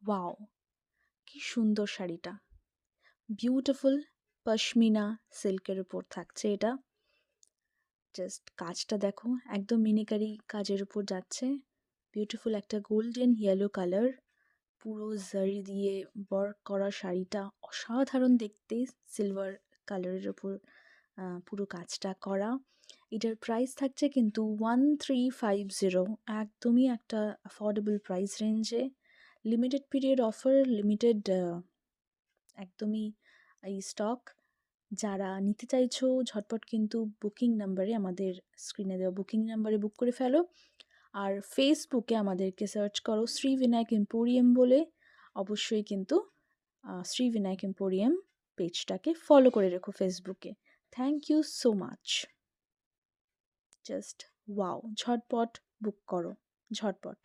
Wow! কি সুন্দর শাড়িটা। বিউটিফুল পশমিনা সিল্কের উপর থাকছে এটা। জাস্ট কাজটা দেখো, একদম মিনিকারি কাজের উপর যাচ্ছে। বিউটিফুল একটা গোল্ডেন ইয়েলো কালার, পুরো জারি দিয়ে ওয়ার্ক করা শাড়িটা অসাধারণ দেখতে। সিলভার কালারের উপর পুরো কাজটা করা। এটার প্রাইস থাকছে কিন্তু 1350, একদমই একটা অ্যাফোর্ডেবল প্রাইস রেঞ্জে। লিমিটেড পিরিয়ড অফার, লিমিটেড একদমই এই স্টক। যারা নিতে চাইছো ঝটপট কিন্তু বুকিং নাম্বারে, আমাদের স্ক্রিনে দেওয়া বুকিং নাম্বারে বুক করে ফেলো। আর ফেসবুকে আমাদেরকে সার্চ করো শ্রীবিনায়ক এম্পোরিয়াম বলে। অবশ্যই কিন্তু শ্রীবিনায়ক এম্পোরিয়াম পেজটাকে ফলো করে রেখো ফেসবুকে। Thank you so much. Just wow! ঝটপট বুক করো, ঝটপট।